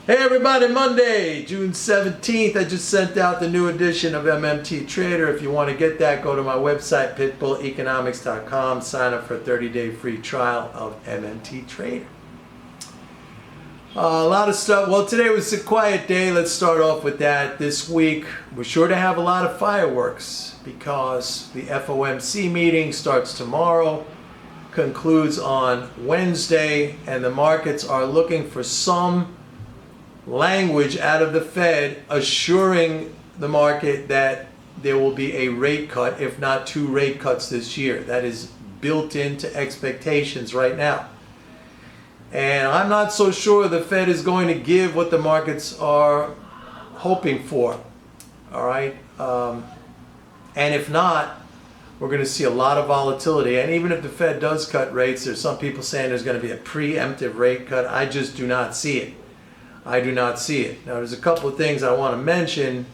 Hey everybody, Monday, June 17th, I just sent out the new edition of MMT Trader. If you want to get that, go to my website, pitbulleconomics.com, sign up for a 30-day free trial of MMT Trader. A lot of stuff. Well, today was a quiet day. Let's start off with that. This week, we're sure to have a lot of fireworks because the FOMC meeting starts tomorrow, concludes on Wednesday, and the markets are looking for some language out of the Fed assuring the market that there will be a rate cut, if not 2 rate cuts this year. That is built into expectations right now. And I'm not so sure the Fed is going to give what the markets are hoping for. All right. And if not, we're going to see a lot of volatility. And even if the Fed does cut rates, there's some people saying there's going to be a preemptive rate cut. I just do not see it. I do not see it. Now, there's a couple of things I want to mention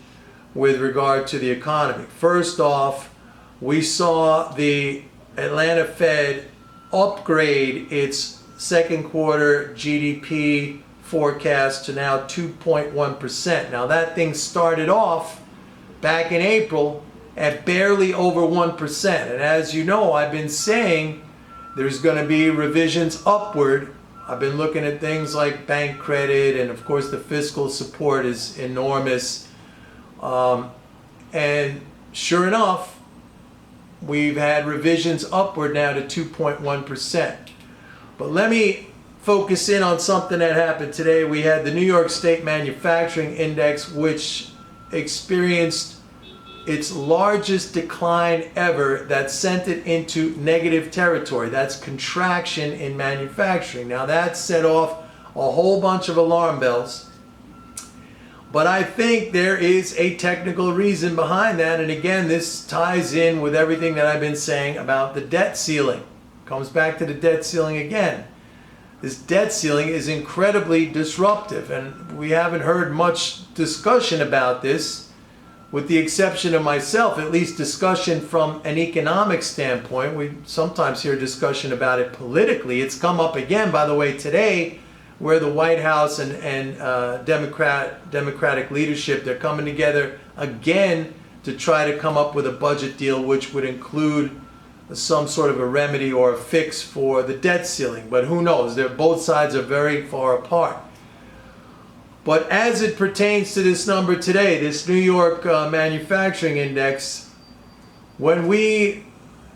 with regard to the economy. First off, we saw the Atlanta Fed upgrade its second quarter GDP forecast to now 2.1%. Now, that thing started off back in April at barely over 1%. And as you know, I've been saying there's going to be revisions upward. I've been looking at things like bank credit, and of course the fiscal support is enormous. And sure enough, we've had revisions upward now to 2.1%. But let me focus in on something that happened today. We had the New York State Manufacturing Index, which experienced its largest decline ever, that sent it into negative territory. That's contraction in manufacturing. Now that set off a whole bunch of alarm bells. But I think there is a technical reason behind that. And again, this ties in with everything that I've been saying about the debt ceiling. Comes back to the debt ceiling again. This debt ceiling is incredibly disruptive, and we haven't heard much discussion about this, with the exception of myself, at least discussion from an economic standpoint. We sometimes hear discussion about it politically. It's come up again, by the way, today, where the White House and Democratic leadership, they're coming together again to try to come up with a budget deal which would include some sort of a remedy or a fix for the debt ceiling. But who knows? Both sides are very far apart. But as it pertains to this number today, this New York Manufacturing Index, when we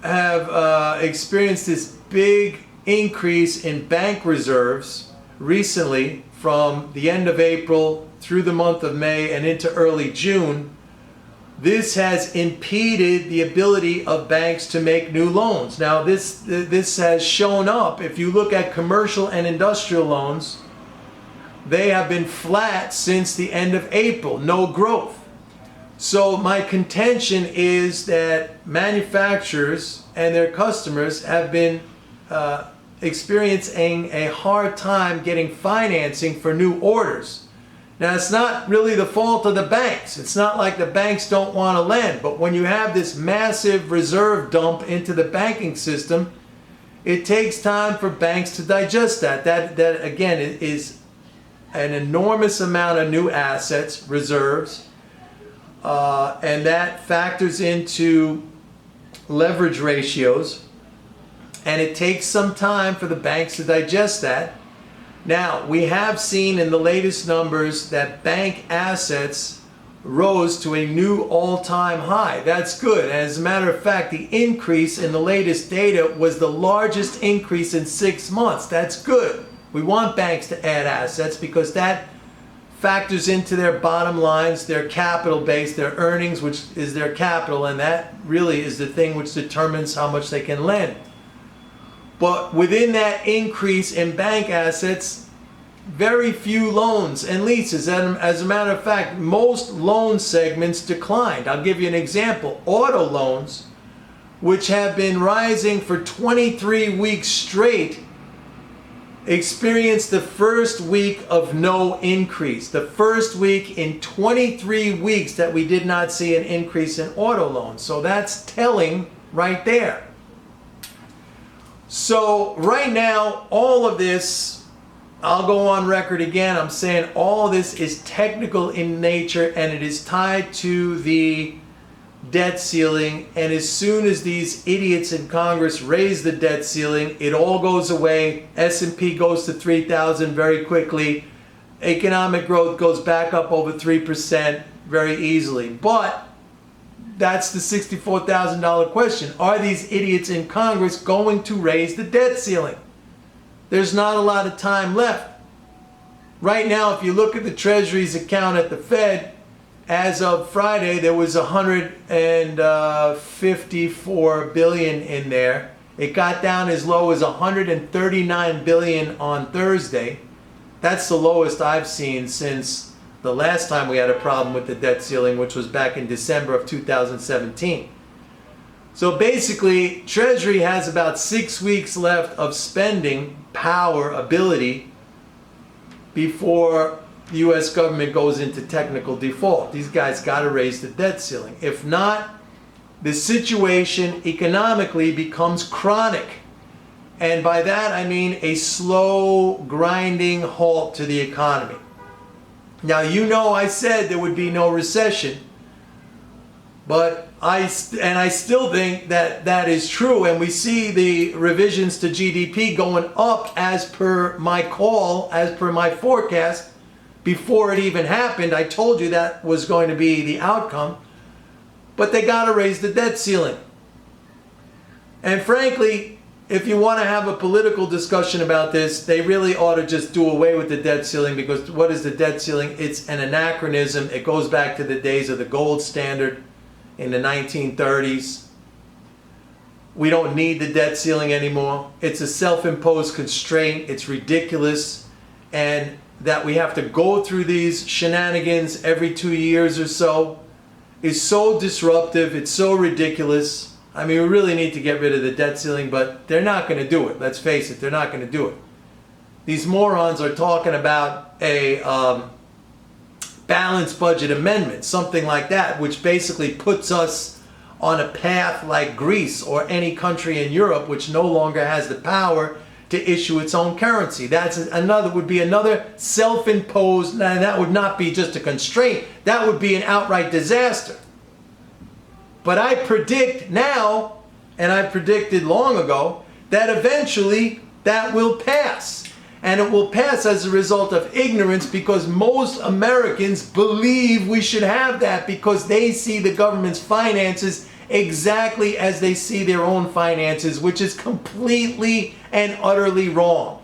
have experienced this big increase in bank reserves recently from the end of April through the month of May and into early June, this has impeded the ability of banks to make new loans. Now, this has shown up. If you look at commercial and industrial loans, they have been flat since the end of April, no growth. So my contention is that manufacturers and their customers have been experiencing a hard time getting financing for new orders. Now, it's not really the fault of the banks. It's not like the banks don't want to lend, but when you have this massive reserve dump into the banking system, it takes time for banks to digest that. That again is an enormous amount of new assets, reserves, and that factors into leverage ratios, and it takes some time for the banks to digest that. Now, we have seen in the latest numbers that bank assets rose to a new all-time high. That's good. As a matter of fact, the increase in the latest data was the largest increase in 6 months. That's good. We want banks to add assets because that factors into their bottom lines, their capital base, their earnings, which is their capital, and that really is the thing which determines how much they can lend. But within that increase in bank assets, very few loans and leases. And as a matter of fact, most loan segments declined. I'll give you an example. Auto loans, which have been rising for 23 weeks straight, experienced the first week of no increase. The first week in 23 weeks that we did not see an increase in auto loans. So that's telling right there. So right now, all of this I'll go on record again. I'm saying all this is technical in nature and it is tied to the debt ceiling. And as soon as these idiots in Congress raise the debt ceiling, it all goes away. S&P goes to 3,000 very quickly. Economic growth goes back up over 3% very easily. But that's the $64,000 question. Are these idiots in Congress going to raise the debt ceiling? There's not a lot of time left. Right now, if you look at the Treasury's account at the Fed, as of Friday, there was $154 billion in there. It got down as low as $139 billion on Thursday. That's the lowest I've seen since the last time we had a problem with the debt ceiling, which was back in December of 2017. So basically, Treasury has about 6 weeks left of spending power, ability, before the U.S. government goes into technical default. These guys got to raise the debt ceiling. If not, the situation economically becomes chronic. And by that I mean a slow, grinding halt to the economy. Now, you know I said there would be no recession, but I still think that that is true, and we see the revisions to GDP going up as per my call, as per my forecast. Before it even happened, I told you that was going to be the outcome, but they got to raise the debt ceiling. And frankly, if you want to have a political discussion about this, they really ought to just do away with the debt ceiling, because what is the debt ceiling? It's an anachronism. It goes back to the days of the gold standard in the 1930s. We don't need the debt ceiling anymore. It's a self-imposed constraint. It's ridiculous. And that we have to go through these shenanigans every 2 years or so is so disruptive. It's so ridiculous. I mean, we really need to get rid of the debt ceiling, but they're not going to do it. Let's face it, they're not going to do it. These morons are talking about a balanced budget amendment, something like that, which basically puts us on a path like Greece or any country in Europe which no longer has the power to issue its own currency. Would be another self-imposed, and that would not be just a constraint, that would be an outright disaster. But I predict now, and I predicted long ago, that eventually that will pass. And it will pass as a result of ignorance, because most Americans believe we should have that, because they see the government's finances exactly as they see their own finances, which is completely and utterly wrong.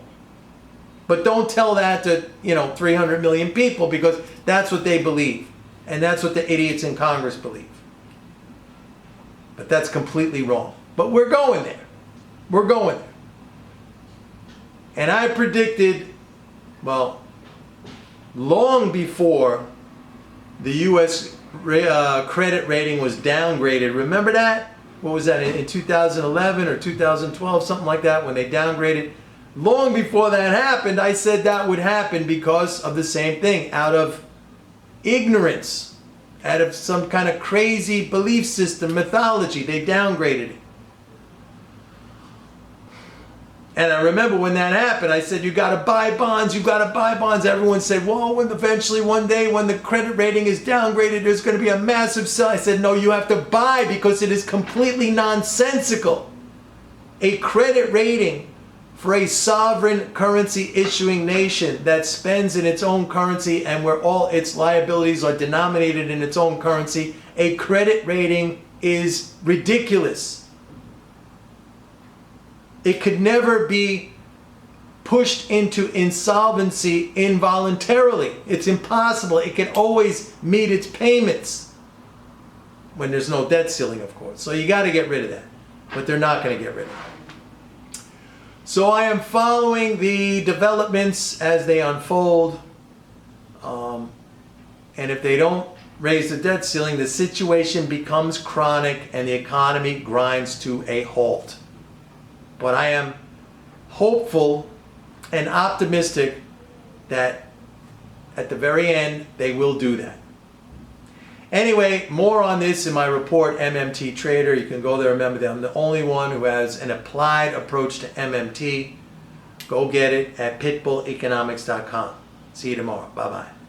But don't tell that to, 300 million people, because that's what they believe. And that's what the idiots in Congress believe. But that's completely wrong. But we're going there. We're going there. And I predicted, long before the U.S. credit rating was downgraded. Remember that? What was that, in 2011 or 2012, something like that, when they downgraded? Long before that happened, I said that would happen because of the same thing. Out of ignorance, out of some kind of crazy belief system, mythology, they downgraded it. And I remember when that happened, I said, you got to buy bonds, you got to buy bonds. Everyone said, well, eventually one day when the credit rating is downgraded, there's going to be a massive sell. I said, no, you have to buy, because it is completely nonsensical. A credit rating for a sovereign currency issuing nation that spends in its own currency and where all its liabilities are denominated in its own currency, a credit rating is ridiculous. It could never be pushed into insolvency involuntarily. It's impossible. It can always meet its payments when there's no debt ceiling, of course. So you got to get rid of that. But they're not going to get rid of it. So I am following the developments as they unfold. And if they don't raise the debt ceiling, the situation becomes chronic and the economy grinds to a halt. But I am hopeful and optimistic that at the very end they will do that. Anyway, more on this in my report, MMT Trader. You can go there. Remember that I'm the only one who has an applied approach to MMT. Go get it at pitbulleconomics.com. See you tomorrow. Bye-bye.